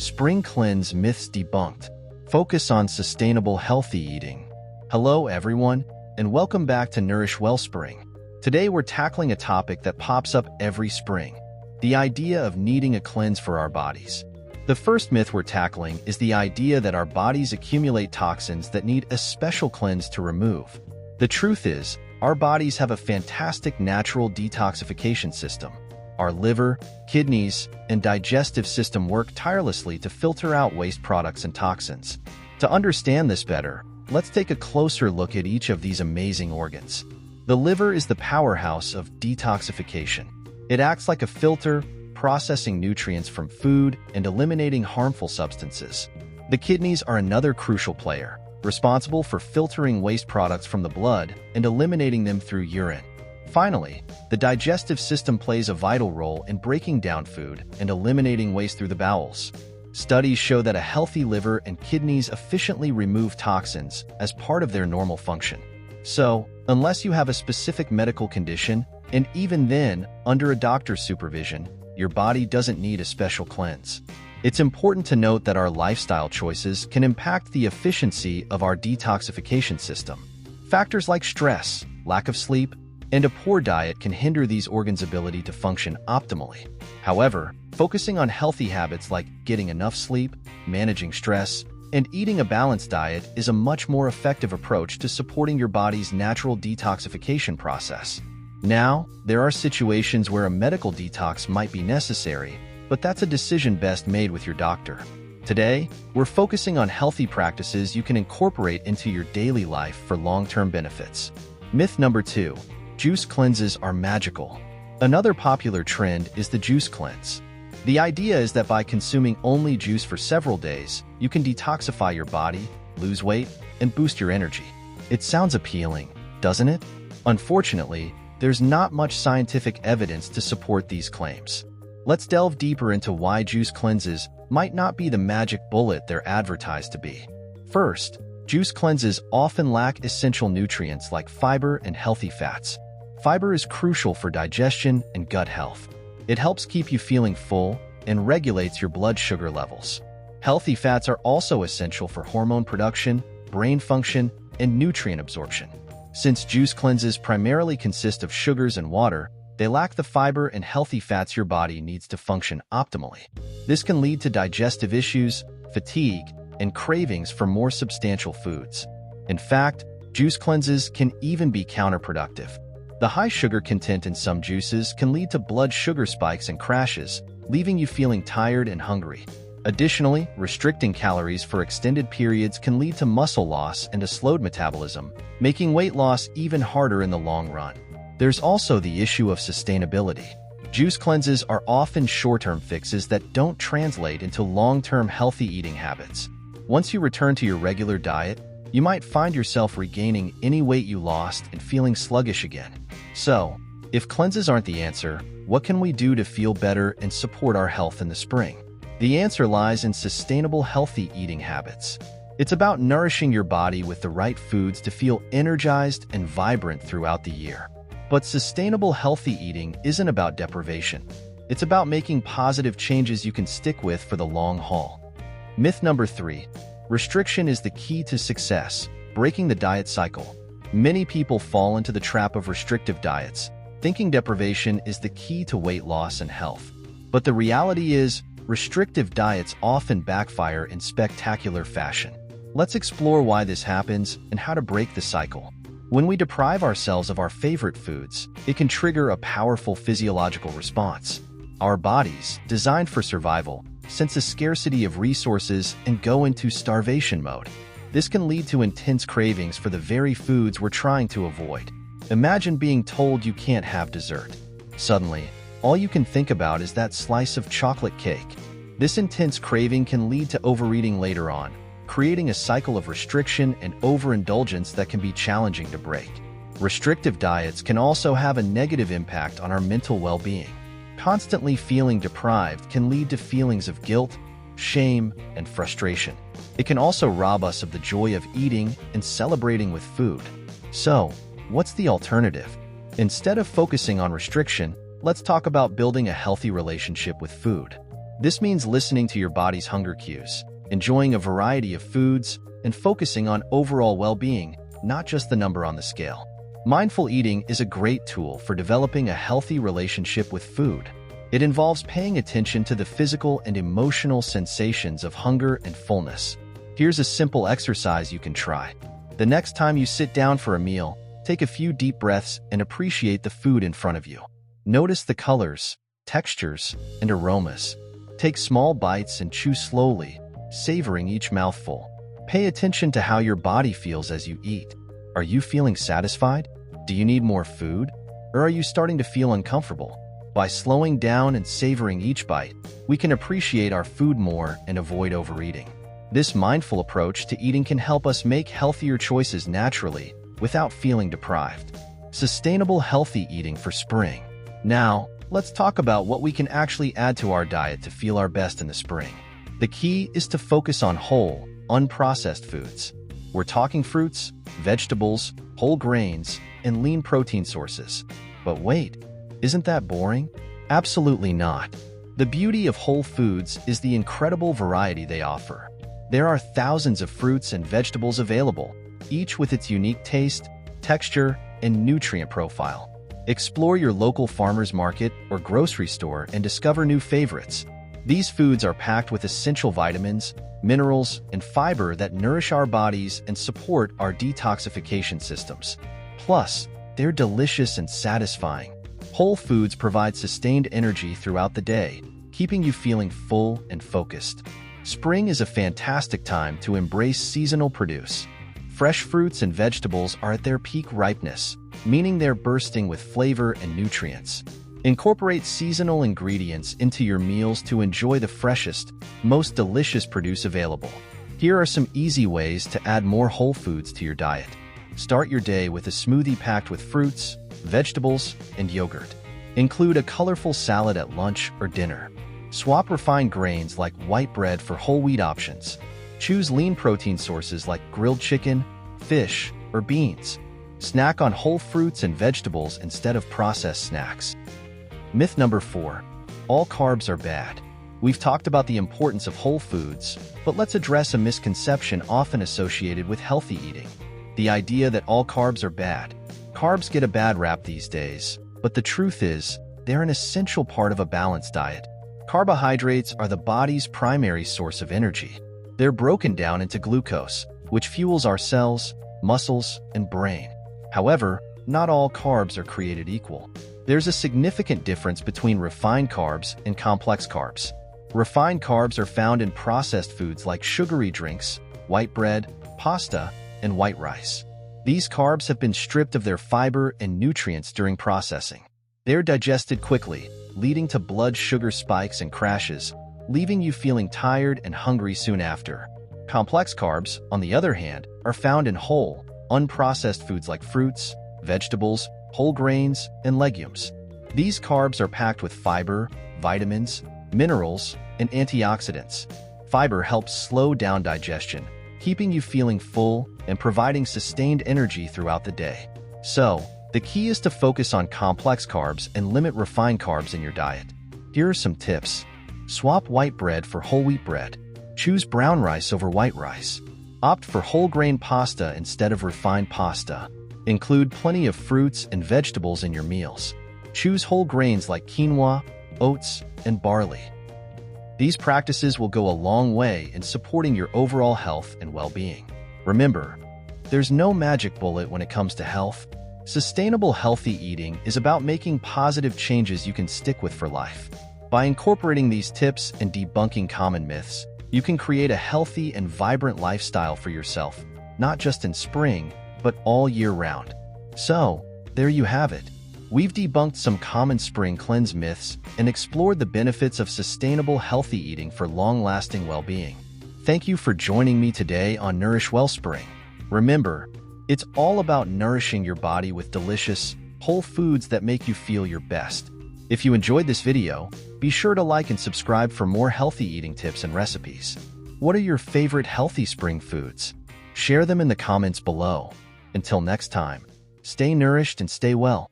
Spring Cleanse Myths Debunked. Focus on sustainable, healthy eating. Hello, everyone, and welcome back to Nourish Wellspring. Today, we're tackling a topic that pops up every spring: the idea of needing a cleanse for our bodies. The first myth we're tackling is the idea that our bodies accumulate toxins that need a special cleanse to remove. The truth is, our bodies have a fantastic natural detoxification system. Our liver, kidneys, and digestive system work tirelessly to filter out waste products and toxins. To understand this better, let's take a closer look at each of these amazing organs. The liver is the powerhouse of detoxification. It acts like a filter, processing nutrients from food and eliminating harmful substances. The kidneys are another crucial player, responsible for filtering waste products from the blood and eliminating them through urine. Finally, the digestive system plays a vital role in breaking down food and eliminating waste through the bowels. Studies show that a healthy liver and kidneys efficiently remove toxins as part of their normal function. So, unless you have a specific medical condition, and even then, under a doctor's supervision, your body doesn't need a special cleanse. It's important to note that our lifestyle choices can impact the efficiency of our detoxification system. Factors like stress, lack of sleep, and a poor diet can hinder these organs' ability to function optimally. However, focusing on healthy habits like getting enough sleep, managing stress, and eating a balanced diet is a much more effective approach to supporting your body's natural detoxification process. Now, there are situations where a medical detox might be necessary, but that's a decision best made with your doctor. Today, we're focusing on healthy practices you can incorporate into your daily life for long-term benefits. Myth number 2. Juice cleanses are magical. Another popular trend is the juice cleanse. The idea is that by consuming only juice for several days, you can detoxify your body, lose weight, and boost your energy. It sounds appealing, doesn't it? Unfortunately, there's not much scientific evidence to support these claims. Let's delve deeper into why juice cleanses might not be the magic bullet they're advertised to be. First, juice cleanses often lack essential nutrients like fiber and healthy fats. Fiber is crucial for digestion and gut health. It helps keep you feeling full and regulates your blood sugar levels. Healthy fats are also essential for hormone production, brain function, and nutrient absorption. Since juice cleanses primarily consist of sugars and water, they lack the fiber and healthy fats your body needs to function optimally. This can lead to digestive issues, fatigue, and cravings for more substantial foods. In fact, juice cleanses can even be counterproductive. The high sugar content in some juices can lead to blood sugar spikes and crashes, leaving you feeling tired and hungry. Additionally, restricting calories for extended periods can lead to muscle loss and a slowed metabolism, making weight loss even harder in the long run. There's also the issue of sustainability. Juice cleanses are often short-term fixes that don't translate into long-term healthy eating habits. Once you return to your regular diet, you might find yourself regaining any weight you lost and feeling sluggish again. So, if cleanses aren't the answer, what can we do to feel better and support our health in the spring? The answer lies in sustainable, healthy eating habits. It's about nourishing your body with the right foods to feel energized and vibrant throughout the year. But sustainable, healthy eating isn't about deprivation. It's about making positive changes you can stick with for the long haul. Myth number 3. Restriction is the key to success. Breaking the diet cycle. Many people fall into the trap of restrictive diets, thinking deprivation is the key to weight loss and health. But the reality is, restrictive diets often backfire in spectacular fashion. Let's explore why this happens and how to break the cycle. When we deprive ourselves of our favorite foods, it can trigger a powerful physiological response. Our bodies, designed for survival, sense a scarcity of resources and go into starvation mode. This can lead to intense cravings for the very foods we're trying to avoid. Imagine being told you can't have dessert. Suddenly, all you can think about is that slice of chocolate cake. This intense craving can lead to overeating later on, creating a cycle of restriction and overindulgence that can be challenging to break. Restrictive diets can also have a negative impact on our mental well-being. Constantly feeling deprived can lead to feelings of guilt, shame, and frustration. It can also rob us of the joy of eating and celebrating with food. So, what's the alternative? Instead of focusing on restriction, let's talk about building a healthy relationship with food. This means listening to your body's hunger cues, enjoying a variety of foods, and focusing on overall well-being, not just the number on the scale. Mindful eating is a great tool for developing a healthy relationship with food. It involves paying attention to the physical and emotional sensations of hunger and fullness. Here's a simple exercise you can try. The next time you sit down for a meal, take a few deep breaths and appreciate the food in front of you. Notice the colors, textures, and aromas. Take small bites and chew slowly, savoring each mouthful. Pay attention to how your body feels as you eat. Are you feeling satisfied? Do you need more food? Or are you starting to feel uncomfortable? By slowing down and savoring each bite, we can appreciate our food more and avoid overeating. This mindful approach to eating can help us make healthier choices naturally without feeling deprived. Sustainable healthy eating for spring. Now, let's talk about what we can actually add to our diet to feel our best in the spring. The key is to focus on whole, unprocessed foods. We're talking fruits, vegetables, whole grains, and lean protein sources. But wait, isn't that boring? Absolutely not. The beauty of whole foods is the incredible variety they offer. There are thousands of fruits and vegetables available, each with its unique taste, texture, and nutrient profile. Explore your local farmer's market or grocery store and discover new favorites. These foods are packed with essential vitamins, minerals, and fiber that nourish our bodies and support our detoxification systems. Plus, they're delicious and satisfying. Whole foods provide sustained energy throughout the day, keeping you feeling full and focused. Spring is a fantastic time to embrace seasonal produce. Fresh fruits and vegetables are at their peak ripeness, meaning they're bursting with flavor and nutrients. Incorporate seasonal ingredients into your meals to enjoy the freshest, most delicious produce available. Here are some easy ways to add more whole foods to your diet. Start your day with a smoothie packed with fruits, vegetables, and yogurt. Include a colorful salad at lunch or dinner. Swap refined grains like white bread for whole wheat options. Choose lean protein sources like grilled chicken, fish, or beans. Snack on whole fruits and vegetables instead of processed snacks. Myth number 4. All carbs are bad. We've talked about the importance of whole foods, but let's address a misconception often associated with healthy eating. The idea that all carbs are bad. Carbs get a bad rap these days, but the truth is, they're an essential part of a balanced diet. Carbohydrates are the body's primary source of energy. They're broken down into glucose, which fuels our cells, muscles, and brain. However, not all carbs are created equal. There's a significant difference between refined carbs and complex carbs. Refined carbs are found in processed foods like sugary drinks, white bread, pasta, and white rice. These carbs have been stripped of their fiber and nutrients during processing. They're digested quickly, leading to blood sugar spikes and crashes, leaving you feeling tired and hungry soon after. Complex carbs, on the other hand, are found in whole, unprocessed foods like fruits, vegetables, whole grains, and legumes. These carbs are packed with fiber, vitamins, minerals, and antioxidants. Fiber helps slow down digestion, keeping you feeling full and providing sustained energy throughout the day. So, the key is to focus on complex carbs and limit refined carbs in your diet. Here are some tips. Swap white bread for whole wheat bread. Choose brown rice over white rice. Opt for whole grain pasta instead of refined pasta. Include plenty of fruits and vegetables in your meals. Choose whole grains like quinoa, oats, and barley. These practices will go a long way in supporting your overall health and well-being. Remember, there's no magic bullet when it comes to health. Sustainable healthy eating is about making positive changes you can stick with for life. By incorporating these tips and debunking common myths, you can create a healthy and vibrant lifestyle for yourself, not just in spring, but all year round. So, there you have it. We've debunked some common spring cleanse myths and explored the benefits of sustainable healthy eating for long-lasting well-being. Thank you for joining me today on Nourish Wellspring. Remember, it's all about nourishing your body with delicious, whole foods that make you feel your best. If you enjoyed this video, be sure to like and subscribe for more healthy eating tips and recipes. What are your favorite healthy spring foods? Share them in the comments below. Until next time, stay nourished and stay well.